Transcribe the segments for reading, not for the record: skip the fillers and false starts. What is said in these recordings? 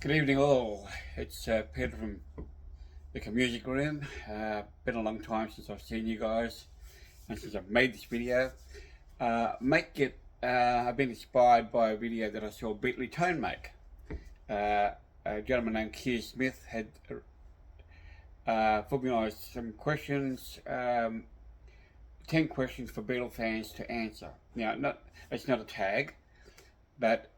Good evening all, it's Peter from the Music Room. Been a long time since I've seen you guys and since I've made this video. I've been inspired by a video that I saw Beatles Tone make. A gentleman named Kier Smith had formalised some questions, 10 questions for Beatle fans to answer. Now, it's not a tag, but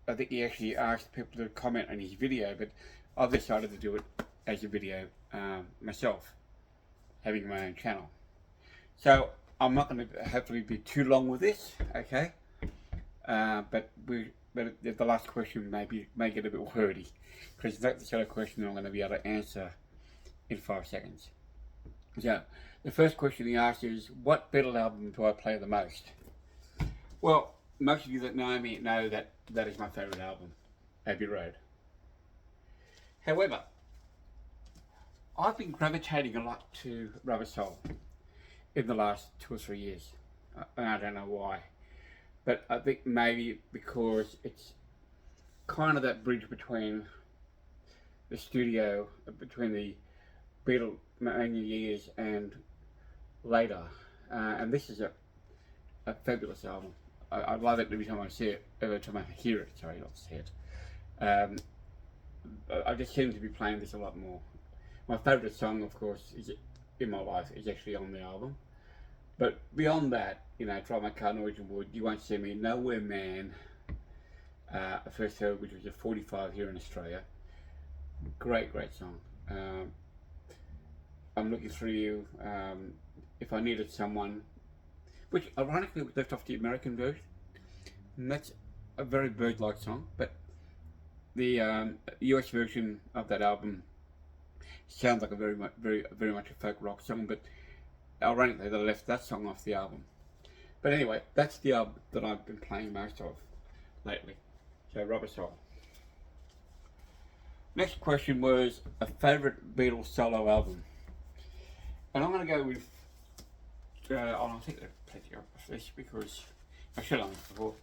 I think he actually asked people to comment on his video, but I've decided to do it as a video myself, having my own channel. So I'm not going to hopefully be too long with this, okay? But the last question may get a bit wordy, because that's the sort of question I'm going to be able to answer in 5 seconds. So the first question he asked is, what Beatles album do I play the most? Well, most of you that know me know that that is my favourite album, Abbey Road. However, I've been gravitating a lot to Rubber Soul in the last 2 or 3 years, and I don't know why, but I think maybe because it's kind of that bridge between the studio, between the Beatles mania years and later, and this is a fabulous album. I love it every time I see it, every time I hear it, sorry, not see it. I just seem to be playing this a lot more. My favourite song, of course, in my life is actually on the album. But beyond that, Drive My Car Norwegian Wood, You Won't See Me, Nowhere Man, I first heard, which was a 45 here in Australia. Great song. I'm Looking Through You, If I Needed Someone, which ironically was left off the American version. And that's a very bird-like song, but the US version of that album sounds like a very much a folk rock song, but ironically they left that song off the album. But anyway, that's the album that I've been playing most of lately. So Rubber Soul. Next question was a favourite Beatles solo album, and I'm going to go with I'll take plenty of this because I should have done this before.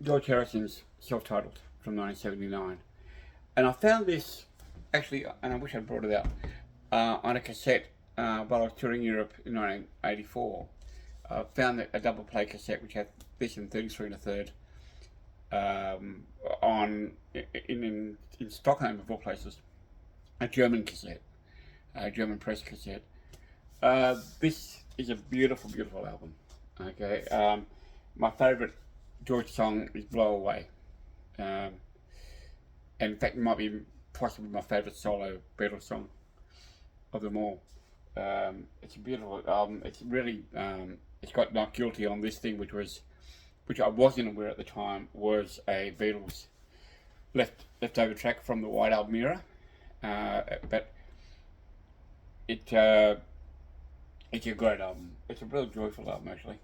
George Harrison's self-titled from 1979, and I found this actually, and I wish I'd brought it out on a cassette while I was touring Europe in 1984. I found a double play cassette which had this in 33 1/3 in Stockholm of all places, a German cassette, a German press cassette. This is a beautiful album. Okay, my favourite George song is Blow Away, and in fact it might be possibly my favourite solo Beatles song of them all. It's a beautiful album. It's really it's got Not Guilty on this thing, which I wasn't aware at the time was a Beatles leftover track from the White Album era, but it's a great album. It's a real joyful album actually.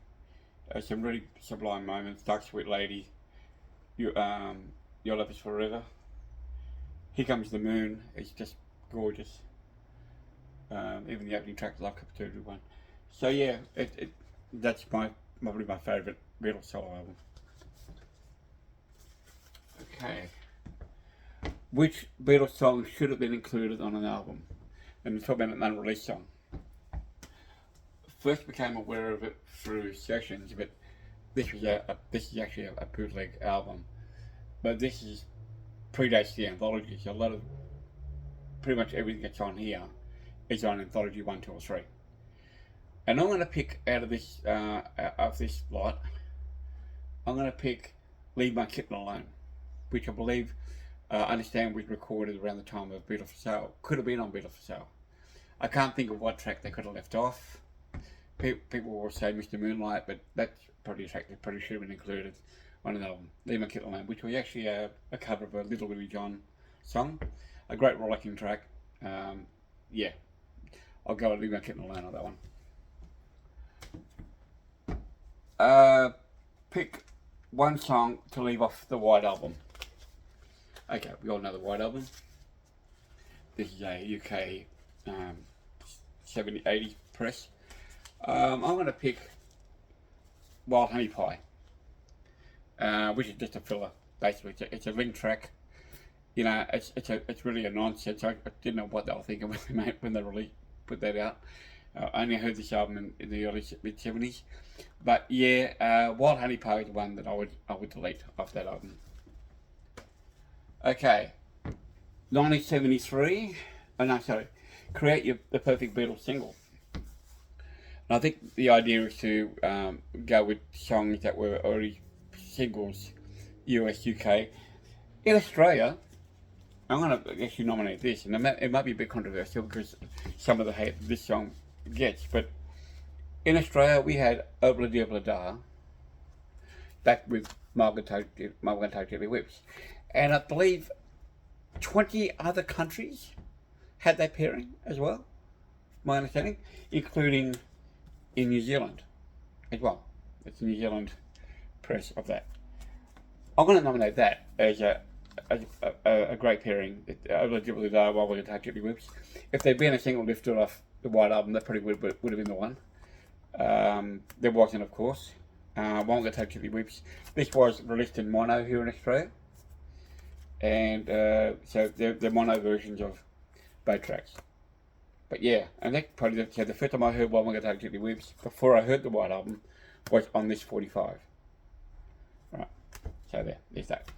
Some really sublime moments. Dark Sweet Lady, Your Love Is Forever, Here Comes the Moon. It's just gorgeous. Even the opening track, Love Cup 2 1. So yeah, that's probably my favourite Beatles solo album. Okay. Which Beatles song should have been included on an album? And we're talking about an unreleased song. First became aware of it through sessions, but this is actually a bootleg album. But this predates the anthologies. A lot of pretty much everything that's on here is on anthology 1, 2, or 3. And I'm going to pick out of this lot. I'm going to pick Leave My Kitten Alone, which I believe, understand was recorded around the time of Beatles for Sale. Could have been on Beatles for Sale. I can't think of what track they could have left off. People will say Mr. Moonlight, but that's probably a track that probably should have been included on an album. Leave My Kitten Alone, which was actually a cover of a Little Willie John song. A great rollicking track. Yeah, I'll go with Leave My Kitten Alone on that one. Pick one song to leave off the White Album. Okay, we all know the White Album. This is a UK 70s, 80s press. I'm going to pick Wild Honey Pie, which is just a filler basically. It's a link track. You know, it's really a nonsense. I didn't know what they were thinking when they really put that out. I only heard this album in the early mid-70s. But yeah, Wild Honey Pie is one that I would delete off that album. Okay, 1973. Oh no, sorry. Create the perfect Beatles single. And I think the idea is to go with songs that were already singles, US, UK. In Australia, I'm going to actually nominate this, and it might be a bit controversial because some of the hate this song gets, but in Australia we had Obla Diabla Da, back with Margaret Jelly Whips, and I believe 20 other countries had that pairing as well, my understanding, including in New Zealand as well. It's the New Zealand press of that. I'm going to nominate that as a great pairing. While we attack Jelly Whips. If they'd been a single lifted off the White Album, that probably would have been the one. There wasn't, of course. Won't attack Jelly Whips. This was released in mono here in Australia, and so they're mono versions of both tracks. But yeah, and that probably the first time I heard One More Attack Jelly Whips before I heard the White Album was on this 45. Right, so there's that.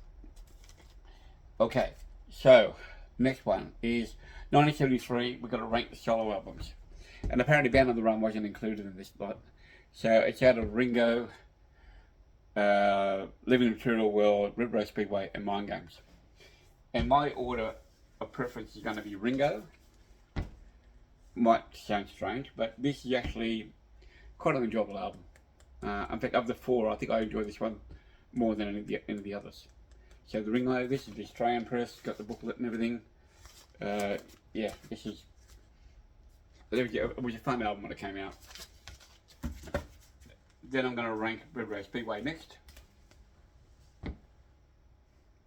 Okay, so next one is 1973. We've got to rank the solo albums, and apparently Band on the Run wasn't included in this lot. So it's out of Ringo, Living the Material World, Rip Road Speedway, and Mind Games. And my order of preference is going to be Ringo. Might sound strange, but this is actually quite an enjoyable album. In fact, of the four, I think I enjoy this one more than any of the others. So the Ringo, this is the Australian press, got the booklet and everything. Yeah, it was a fun album when it came out. Then I'm going to rank Red Rose Speedway next.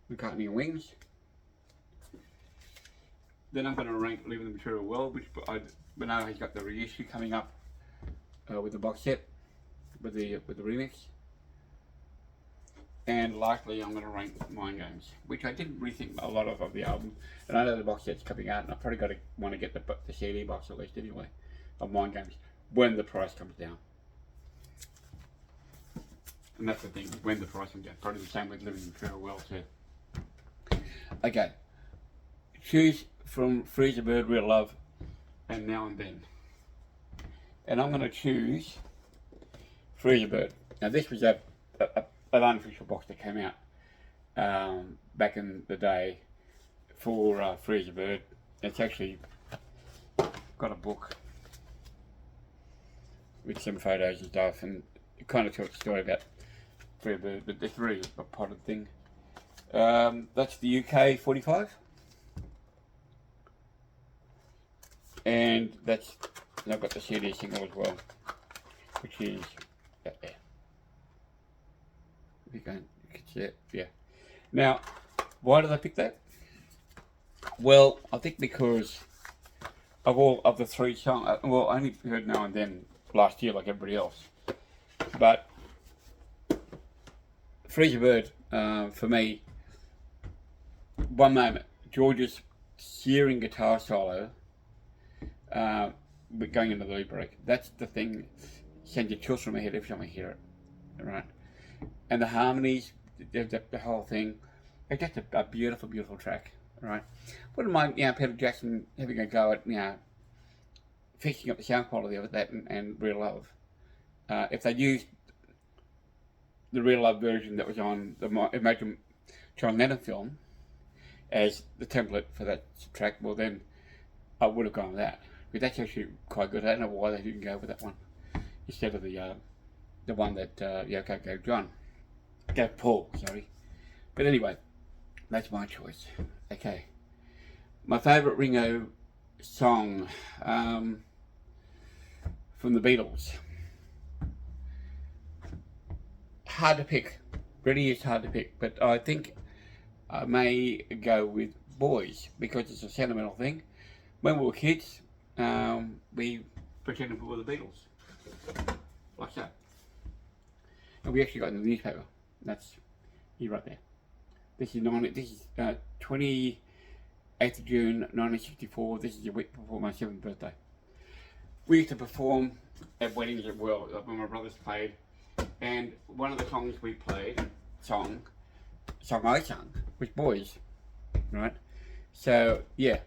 McCartney and Wings. Then I'm going to rank Living the Material World, which I know has got the reissue coming up with the box set, with the remix. And likely I'm going to rank Mind Games, which I didn't really think a lot of the album. And I know the box set's coming out, and I've probably want to get the CD box at least anyway, of Mind Games, when the price comes down. And that's the thing, when the price comes down. Probably the same with Living the Material World too. Okay. Choose from Freezer Bird, Real Love, and Now and Then. And I'm going to choose Freezer Bird. Now this was an unofficial box that came out back in the day for Freezer Bird. It's actually got a book with some photos and stuff, and it kind of tells a story about Freezer Bird, but it's really a potted thing. That's the UK 45. And I've got the CD single as well, which is that there. If you can see it, yeah. Now, why did I pick that? Well, I think because of all of the three songs, well, I only heard Now and Then last year like everybody else. But Freezer Bird, for me, one moment, George's searing guitar solo, but going into the lead break, that's the thing, sends you chills from my head every time I hear it, right? And the harmonies, the whole thing, it's just a beautiful, beautiful track, right? Wouldn't mind, Peter Jackson having a go at, fixing up the sound quality of it, and Real Love. If they used the Real Love version that was on the Imagine John Lennon film as the template for that track, well then I would have gone with that. But that's actually quite good. I don't know why they didn't go with that one instead of the one that Yoko gave Paul, sorry. But anyway, that's my choice. Okay, my favourite Ringo song from the Beatles. Hard to pick. Really is hard to pick. But I think I may go with Boys because it's a sentimental thing. When we were kids, we pretended we were the Beatles, like that. And we actually got in the newspaper. That's you right there. This is 28th of June 1964. This is a week before my 7th birthday. We used to perform at weddings as well, when my brothers played, and one of the songs we played, song I sung, was Boys, right? So yeah,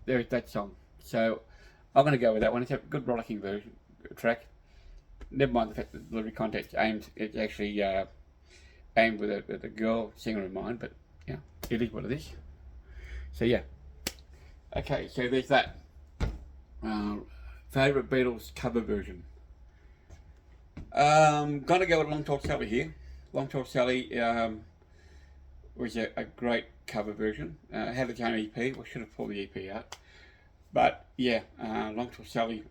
there's that song. So I'm going to go with that one. It's a good rollicking version track. Never mind the fact that the delivery context it's actually aimed with a girl singer in mind, but yeah, it is what it is. So yeah. Okay, so there's that. Favourite Beatles cover version. Gonna go with Long Tall Sally here. Long Tall Sally was a great cover version. Had its own EP. We should have pulled the EP out. But yeah, Long Tall Sally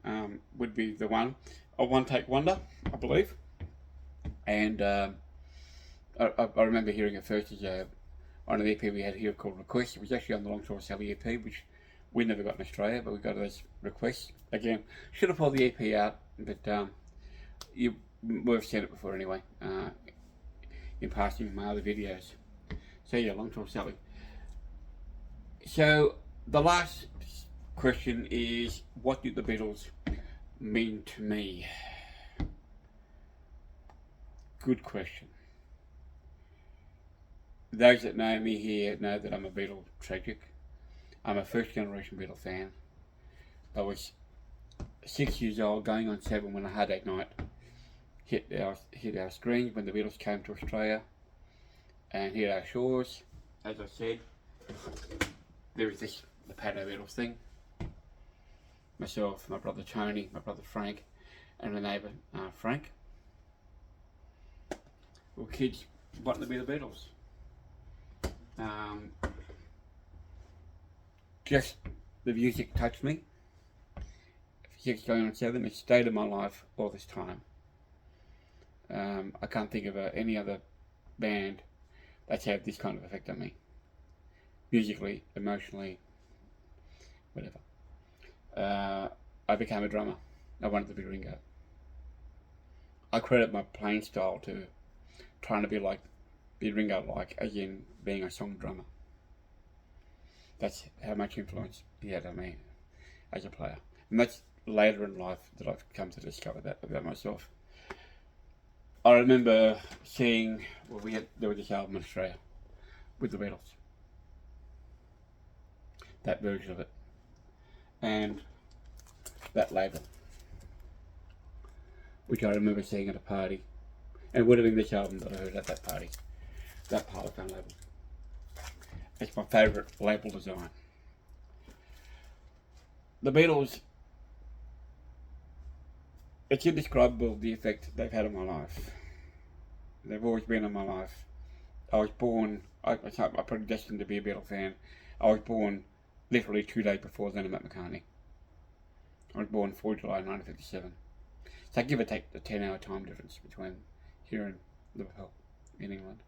would be the one. A one take wonder, I believe. And I remember hearing it first as on an EP we had here called Request. It was actually on the Long Tall Sally EP, which we never got in Australia, but we got those requests. Again, should have pulled the EP out, but you would have seen it before anyway, in passing my other videos. So yeah, Long Tall Sally. So the last question is, what did the Beatles mean to me? Good question. Those that know me here know that I'm a Beatle tragic. I'm a first generation Beatle fan. I was 6 years old, going on 7, when a Hard Day's Night hit our screens when the Beatles came to Australia and hit our shores. As I said, there was the Pato Beatles thing. Myself, my brother Tony, my brother Frank, and the neighbour Frank. We were kids wanting to be the Beatles. Just the music touched me. 6 going on 7, it stayed in my life all this time. I can't think of any other band that's had this kind of effect on me. Musically, emotionally, whatever. I became a drummer. I wanted to be Ringo. I credit my playing style to trying to be Ringo-like, as in being a song drummer. That's how much influence he had on me as a player. And that's later in life that I've come to discover that about myself. I remember seeing, there was this album in Australia with the Beatles. That version of it. And that label, which I remember seeing at a party. And it would have been this album that I heard at that party. That Parlophone label. It's my favourite label design. The Beatles, it's indescribable the effect they've had on my life. They've always been in my life. I was born, I'm probably destined to be a Beatle fan. I was born literally 2 days before then I met McCartney. I was born 4 July 1957. So give or take the 10-hour time difference between here and Liverpool in England.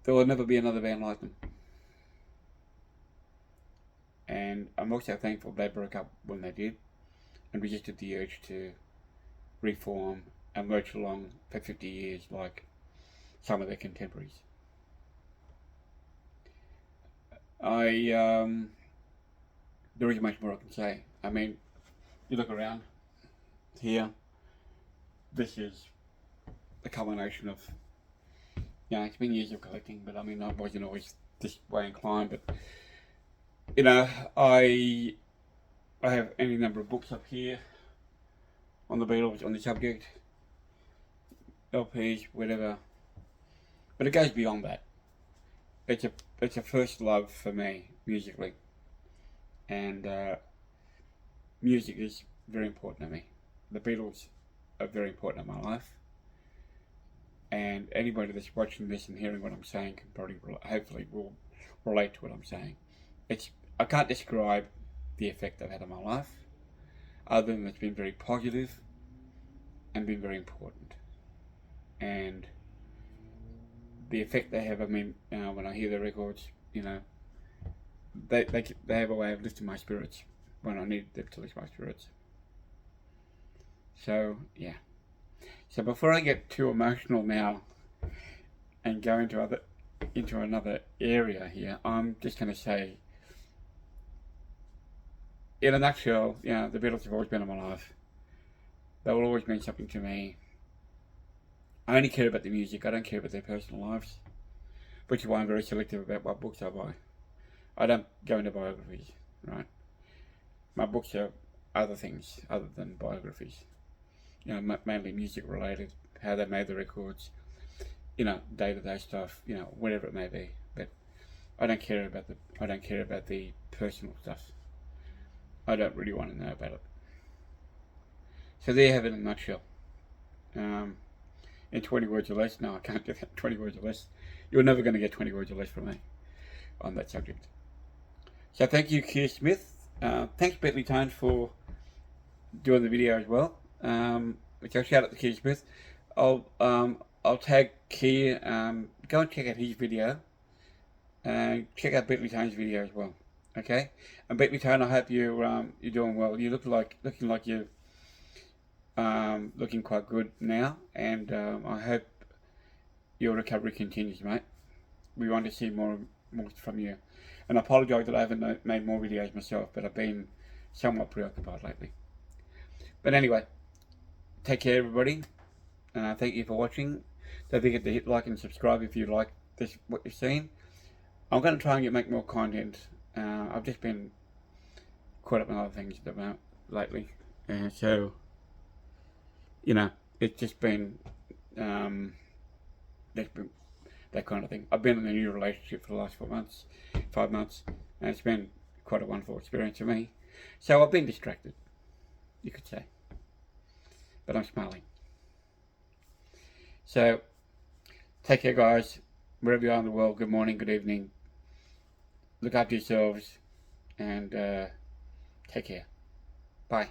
There will never be another band like them. And I'm also thankful they broke up when they did and resisted the urge to reform and lurch along for 50 years like some of their contemporaries. There isn't much more I can say. I mean, you look around here, this is a culmination of, it's been years of collecting, but I mean, I wasn't always this way inclined, but, I have any number of books up here on the Beatles, on the subject, LPs, whatever, but it goes beyond that. It's a first love for me, musically, and music is very important to me. The Beatles are very important in my life, and anybody that's watching this and hearing what I'm saying can probably, hopefully, will relate to what I'm saying. I can't describe the effect they've had on my life, other than it's been very positive and been very important. And the effect they have on me when I hear their records, they have a way of lifting my spirits when I need them to lift my spirits. So yeah. So before I get too emotional now and go into other into another area here, I'm just going to say, in a nutshell, you know, the Beatles have always been in my life. They will always mean something to me. I only care about the music. I don't care about their personal lives, which is why I'm very selective about what books I buy. I don't go into biographies, right? My books are other things other than biographies. You know, mainly music related, how they made the records, you know, day-to-day stuff, you know, whatever it may be. But I don't care about the personal stuff. I don't really want to know about it. So there you have it in a nutshell. In 20 words or less. No, I can't do that. 20 words or less. You're never going to get 20 words or less from me on that subject. So thank you, Kier Smith. Thanks, Bentley Tones, for doing the video as well. Which I'll shout out to Kier Smith. I'll tag Kier. Go and check out his video. And check out Bentley Tones' video as well. Okay? And Bentley Tone, I hope you're doing well. You looking like you're looking quite good now, and I hope your recovery continues, mate. We want to see more from you. And I apologise that I haven't made more videos myself, but I've been somewhat preoccupied lately. But anyway, take care, everybody. Thank you for watching. Don't forget to hit like and subscribe if you like what you've seen. I'm going to try and make more content. I've just been caught up in other things lately, so you know, it's just been that kind of thing. I've been in a new relationship for the last 5 months, and it's been quite a wonderful experience for me. So I've been distracted, you could say, but I'm smiling. So take care, guys, wherever you are in the world. Good morning, good evening. Look after yourselves, and take care. Bye.